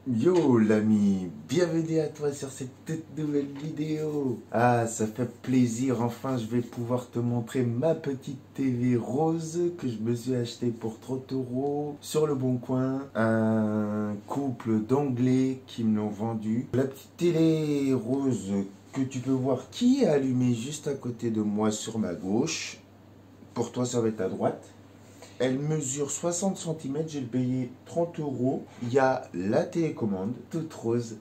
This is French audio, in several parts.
Yo l'ami, bienvenue à toi sur cette toute nouvelle vidéo. Ah, ça fait plaisir, enfin je vais pouvoir te montrer ma petite TV rose que je me suis acheté pour 30 € sur le Bon Coin. Un couple d'anglais qui me l'ont vendu. La petite télé rose que tu peux voir qui est allumée juste à côté de moi sur ma gauche. Pour toi ça va être à droite. Elle mesure 60 cm, j'ai payé 30 €. Il y a la télécommande, toute rose.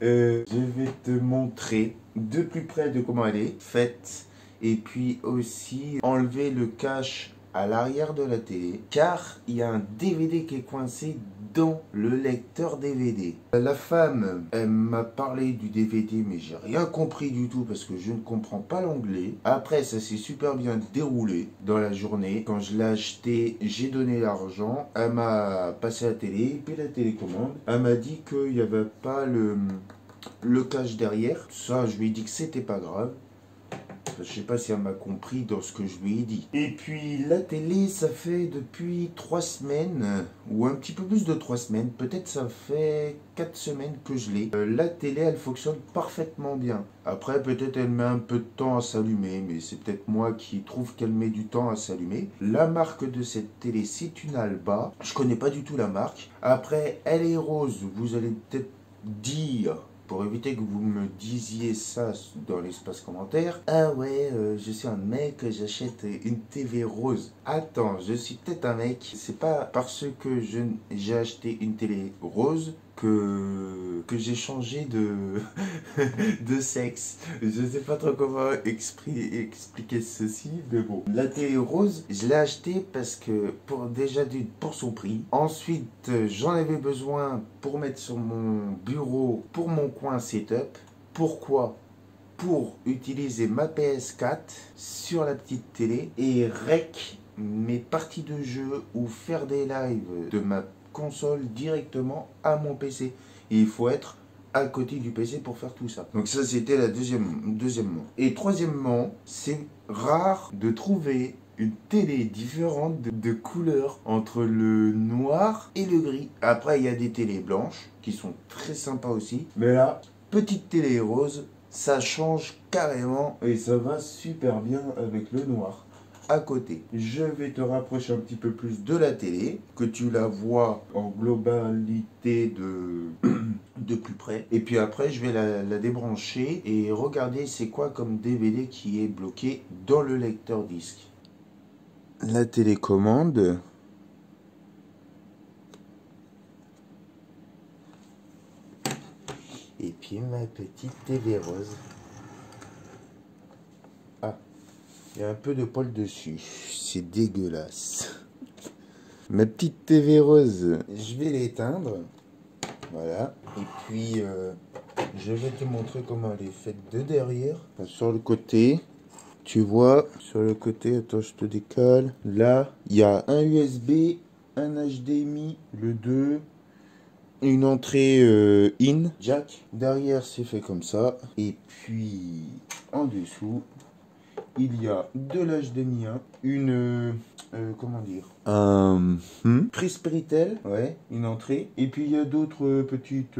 Je vais te montrer de plus près de comment elle est faite. Et puis aussi enlever le cache à l'arrière de la télé. Car il y a un DVD qui est coincé dans le lecteur DVD. La femme, elle m'a parlé du DVD, mais j'ai rien compris du tout parce que je ne comprends pas l'anglais. Après, ça s'est super bien déroulé dans la journée. Quand je l'ai acheté, j'ai donné l'argent. Elle m'a passé la télé, et puis la télécommande. Elle m'a dit qu'il n'y avait pas le cache derrière. Ça, je lui ai dit que c'était pas grave. Je sais pas si elle m'a compris dans ce que je lui ai dit. Et puis la télé, ça fait depuis 3 semaines, ou un petit peu plus de 3 semaines, peut-être ça fait 4 semaines que je l'ai. La télé, elle fonctionne parfaitement bien. Après, peut-être elle met un peu de temps à s'allumer, mais c'est peut-être moi qui trouve qu'elle met du temps à s'allumer. La marque de cette télé, c'est une Alba. Je connais pas du tout la marque. Après, elle est rose, vous allez peut-être dire, pour éviter que vous me disiez ça dans l'espace commentaire, ah ouais, je suis un mec, j'achète une TV rose. Attends, je suis peut-être un mec. C'est pas parce que j'ai acheté une télé rose que j'ai changé de sexe. Je sais pas trop comment expliquer ceci, mais bon. La télé rose, je l'ai achetée parce que pour son prix. Ensuite, j'en avais besoin pour mettre sur mon bureau, pour mon coin setup. Pourquoi? Pour utiliser ma PS4 sur la petite télé et rec mes parties de jeu ou faire des lives de ma console directement à mon PC. Et il faut être à côté du PC pour faire tout ça. Donc ça, c'était la deuxièmement. Et troisièmement, c'est rare de trouver une télé différente de couleur entre le noir et le gris. Après, il y a des télés blanches qui sont très sympas aussi. Mais là, petite télé rose, ça change carrément et ça va super bien avec le noir à côté. Je vais te rapprocher un petit peu plus de la télé, que tu la vois en globalité de plus près. Et puis après, je vais la débrancher et regarder c'est quoi comme DVD qui est bloqué dans le lecteur disque. La télécommande. Et puis ma petite TV rose. Ah, il y a un peu de poil dessus. C'est dégueulasse. Ma petite TV rose, je vais l'éteindre. Voilà. Et puis, je vais te montrer comment elle est faite de derrière. Enfin, sur le côté, tu vois, sur le côté, attends, je te décale. Là, il y a un USB, un HDMI, le 2, une entrée in, jack. Derrière, c'est fait comme ça. Et puis, en dessous, il y a de l'HDMI 1, une... comment dire, prise Péritel, ouais, une entrée. Et puis il y a d'autres petites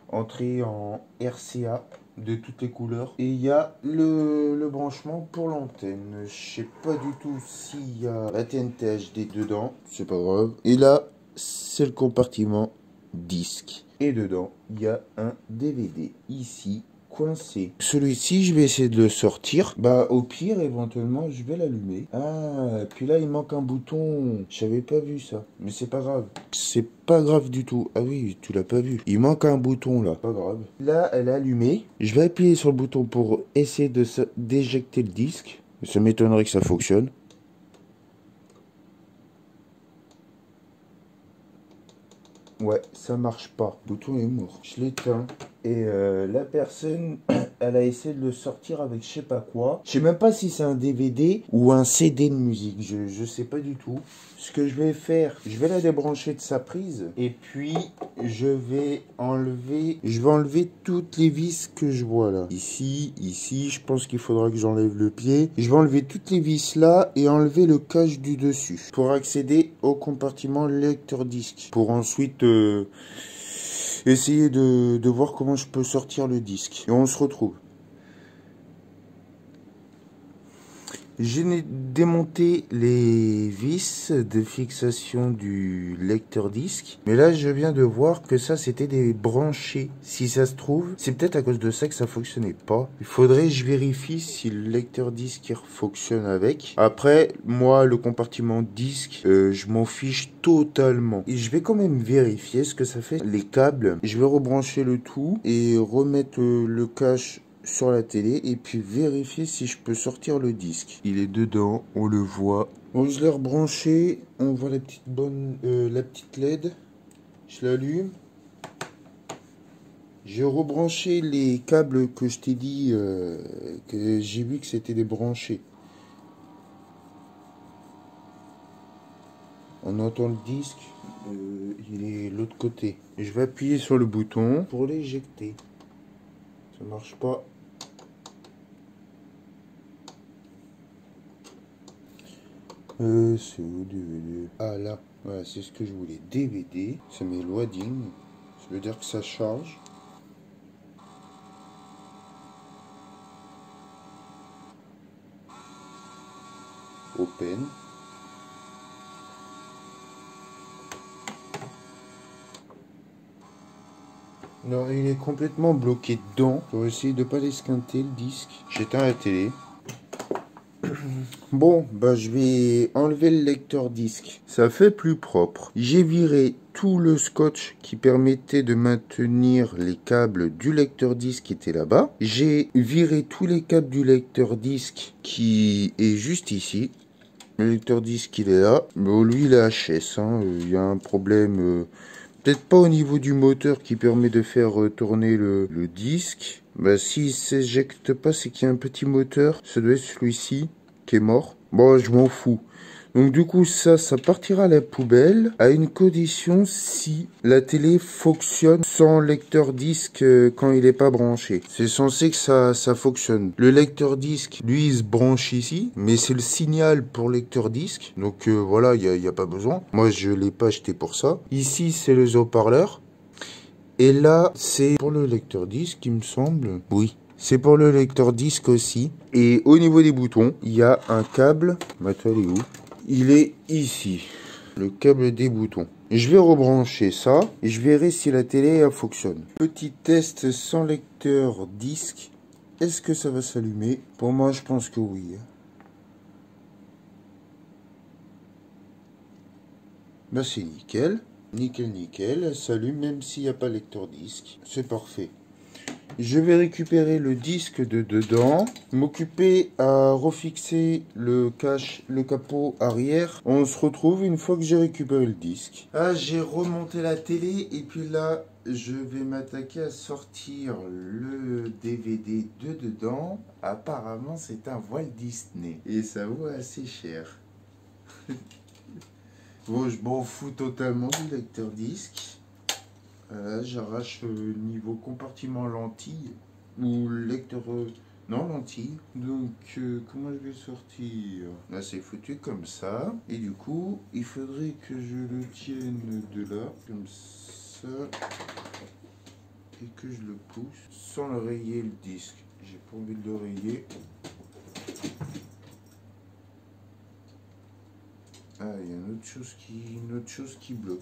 entrées en RCA de toutes les couleurs. Et il y a le branchement pour l'antenne. Je sais pas du tout s'il y a la TNT HD dedans, c'est pas grave. Et là, c'est le compartiment disque. Et dedans, il y a un DVD ici, coincé. Celui-ci, je vais essayer de le sortir. Bah, au pire, éventuellement, je vais l'allumer. Ah, puis là, il manque un bouton. J'avais pas vu ça. Mais c'est pas grave. C'est pas grave du tout. Ah oui, tu l'as pas vu. Il manque un bouton, là. Pas grave. Là, elle est allumée. Je vais appuyer sur le bouton pour essayer de d'éjecter le disque. Ça m'étonnerait que ça fonctionne. Ouais, ça marche pas. Le bouton est mort. Je l'éteins. Et la personne, elle a essayé de le sortir avec je sais pas quoi. Je sais même pas si c'est un DVD ou un CD de musique. Je sais pas du tout. Ce que je vais faire, je vais la débrancher de sa prise. Et puis, je vais enlever toutes les vis que je vois là. Ici, je pense qu'il faudra que j'enlève le pied. Je vais enlever toutes les vis là et enlever le cache du dessus. Pour accéder au compartiment lecteur disque. Pour ensuite... essayer de voir comment je peux sortir le disque. Et on se retrouve. J'ai démonté les vis de fixation du lecteur disque. Mais là, je viens de voir que ça, c'était des branchés. Si ça se trouve, c'est peut-être à cause de ça que ça fonctionnait pas. Il faudrait que je vérifie si le lecteur disque fonctionne avec. Après, moi, le compartiment disque, je m'en fiche totalement. Et je vais quand même vérifier ce que ça fait. Les câbles, je vais rebrancher le tout et remettre le cache sur la télé et puis vérifier si je peux sortir le disque. Il est dedans, on le voit. Bon, je l'ai rebranché, on voit la petite LED. Je l'allume. J'ai rebranché les câbles que je t'ai dit que j'ai vu que c'était débranché. On entend le disque, il est de l'autre côté. Je vais appuyer sur le bouton pour l'éjecter. Ça marche pas. C'est où DVD? Ah là, voilà, c'est ce que je voulais. DVD, ça met loading. Ça veut dire que ça charge. Open. Non, il est complètement bloqué dedans. Pour essayer de pas l'esquinter le disque. J'éteins la télé. Bon, bah je vais enlever le lecteur disque. Ça fait plus propre. J'ai viré tout le scotch qui permettait de maintenir les câbles du lecteur disque qui était là-bas. J'ai viré tous les câbles du lecteur disque qui est juste ici. Le lecteur disque il est là. Bon, lui il est HS. Il y a un problème... peut-être pas au niveau du moteur qui permet de faire tourner le disque. Bah s'il s'éjecte pas, c'est qu'il y a un petit moteur. Ça doit être celui-ci qui est mort. Bon, je m'en fous. Donc du coup, ça partira à la poubelle à une condition si la télé fonctionne sans lecteur disque quand il n'est pas branché. C'est censé que ça fonctionne. Le lecteur disque, lui, il se branche ici, mais c'est le signal pour lecteur disque. Donc voilà, il n'y a pas besoin. Moi, je l'ai pas acheté pour ça. Ici, c'est le haut-parleur. Et là, c'est pour le lecteur disque, il me semble. Oui. C'est pour le lecteur disque aussi. Et au niveau des boutons, il y a un câble. Attends, il est où? Il est ici. Le câble des boutons. Je vais rebrancher ça et je verrai si la télé fonctionne. Petit test sans lecteur disque. Est-ce que ça va s'allumer? Pour moi, je pense que oui. Bah, c'est nickel. Nickel, nickel. Elle s'allume même s'il n'y a pas lecteur disque. C'est parfait. Je vais récupérer le disque de dedans, m'occuper à refixer le capot arrière. On se retrouve une fois que j'ai récupéré le disque. Ah, j'ai remonté la télé et puis là, je vais m'attaquer à sortir le DVD de dedans. Apparemment, c'est un Walt Disney et ça vaut assez cher. Bon, je m'en fous totalement du lecteur disque. J'arrache niveau compartiment lentille ou lecteur non lentille. Donc comment je vais sortir? Là c'est foutu comme ça et du coup il faudrait que je le tienne de là comme ça et que je le pousse sans le rayer le disque. J'ai pas envie de le rayer. Ah, il y a une autre chose qui bloque.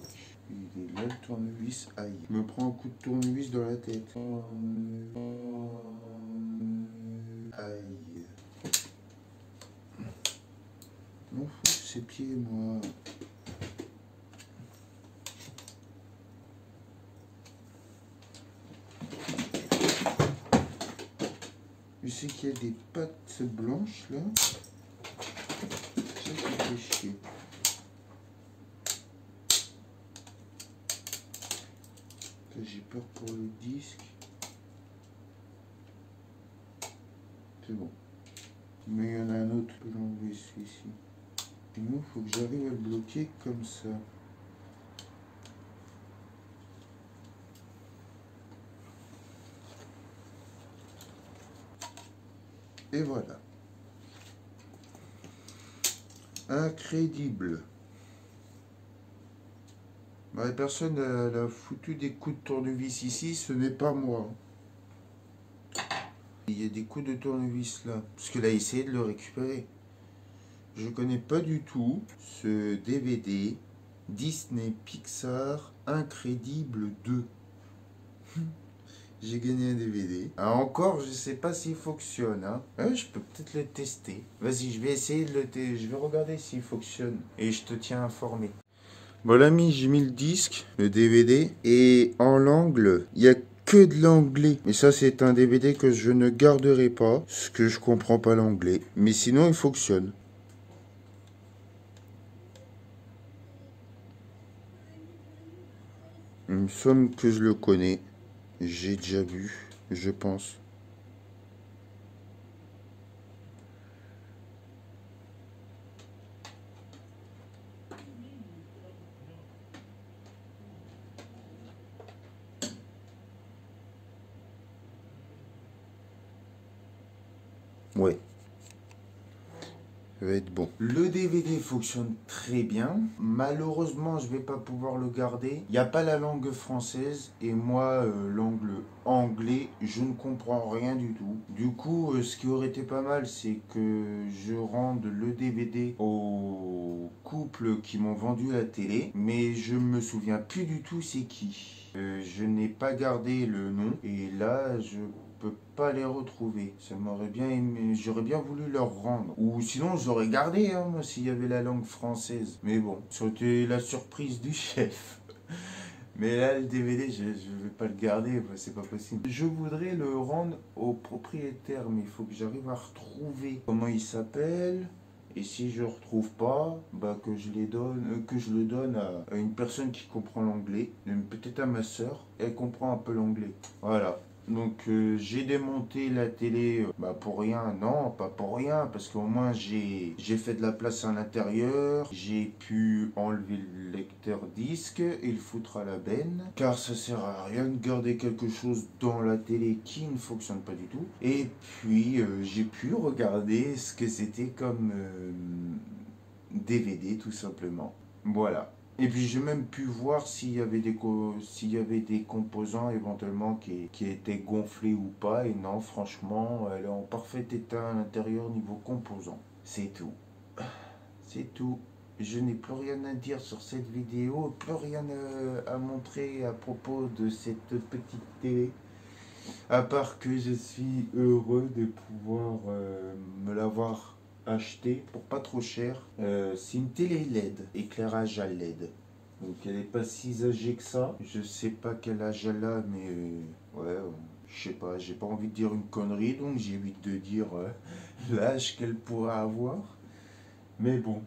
Il est là le tournevis. Aïe. Il me prend un coup de tournevis dans la tête. Aïe. M'en fous de ses pieds, moi. Je sais qu'il y a des pattes blanches là. Ça qui fait chier. J'ai peur pour le disque. C'est bon. Mais il y en a un autre, je peux l'enlever celui-ci. Sinon, il faut que j'arrive à le bloquer comme ça. Et voilà. Incrédible. Bah, la personne elle a foutu des coups de tournevis ici, ce n'est pas moi. Il y a des coups de tournevis là, parce qu'elle a essayé de le récupérer. Je connais pas du tout ce DVD Disney Pixar Incrédible 2. J'ai gagné un DVD. Ah, encore, je sais pas s'il fonctionne. Hein. Je peux peut-être le tester. Vas-y, je vais essayer de le tester. Je vais regarder s'il fonctionne. Et je te tiens informé. Bon, l'ami, j'ai mis le disque, le DVD. Et en l'angle, il y a que de l'anglais. Mais ça, c'est un DVD que je ne garderai pas. Parce que je comprends pas l'anglais. Mais sinon, il fonctionne. Il me semble que je le connais. J'ai déjà vu, je pense. Ouais. Ça va être bon. Le DVD fonctionne très bien. Malheureusement, je vais pas pouvoir le garder. Il n'y a pas la langue française et moi, l'angle anglais, je ne comprends rien du tout. Du coup, ce qui aurait été pas mal, c'est que je rende le DVD au couple qui m'ont vendu la télé, mais je me souviens plus du tout c'est qui. Je n'ai pas gardé le nom et là, je peux pas les retrouver. Ça m'aurait bien aimé, j'aurais bien voulu leur rendre. Ou sinon j'aurais gardé, hein, moi, s'il y avait la langue française. Mais bon, c'était la surprise du chef. Mais là, le DVD, je vais pas le garder, c'est pas possible. Je voudrais le rendre au propriétaire, mais il faut que j'arrive à retrouver comment il s'appelle. Et si je retrouve pas, bah que je les donne, que je le donne à une personne qui comprend l'anglais, peut-être à ma soeur, elle comprend un peu l'anglais. Voilà. Donc j'ai démonté la télé bah, pour rien, non, pas pour rien, parce qu'au moins j'ai fait de la place à l'intérieur, j'ai pu enlever le lecteur disque et le foutre à la benne, car ça sert à rien de garder quelque chose dans la télé qui ne fonctionne pas du tout. Et puis j'ai pu regarder ce que c'était comme DVD tout simplement. Voilà. Et puis j'ai même pu voir s'il y avait des composants éventuellement qui étaient gonflés ou pas. Et non, franchement, elle est en parfait état à l'intérieur niveau composants. C'est tout. C'est tout. Je n'ai plus rien à dire sur cette vidéo, plus rien à montrer à propos de cette petite télé. À part que je suis heureux de pouvoir me l'avoir acheté pour pas trop cher. C'est une télé LED, éclairage à LED. Donc elle est pas si âgée que ça. Je sais pas quel âge elle a, mais ouais, je sais pas, j'ai pas envie de dire une connerie, donc j'évite de dire l'âge qu'elle pourra avoir. Mais bon,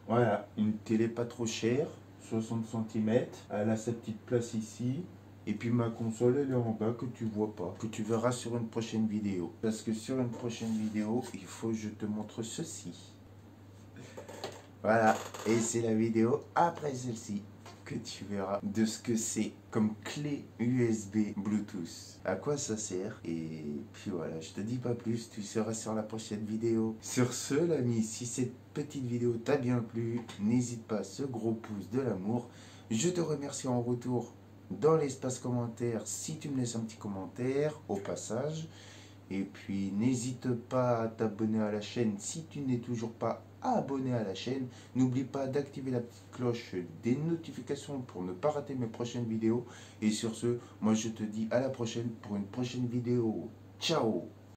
voilà, une télé pas trop chère, 60 cm. Elle a sa petite place ici. Et puis ma console elle est en bas que tu vois pas, que tu verras sur une prochaine vidéo. Parce que sur une prochaine vidéo, il faut que je te montre ceci. Voilà, et c'est la vidéo après celle-ci que tu verras de ce que c'est comme clé USB Bluetooth. À quoi ça sert? Et puis voilà, je te dis pas plus, tu seras sur la prochaine vidéo. Sur ce, l'ami, si cette petite vidéo t'a bien plu, n'hésite pas à ce gros pouce de l'amour. Je te remercie en retour dans l'espace commentaire si tu me laisses un petit commentaire au passage. Et puis n'hésite pas à t'abonner à la chaîne si tu n'es toujours pas abonné à la chaîne. N'oublie pas d'activer la petite cloche des notifications pour ne pas rater mes prochaines vidéos. Et sur ce, moi je te dis à la prochaine pour une prochaine vidéo. Ciao!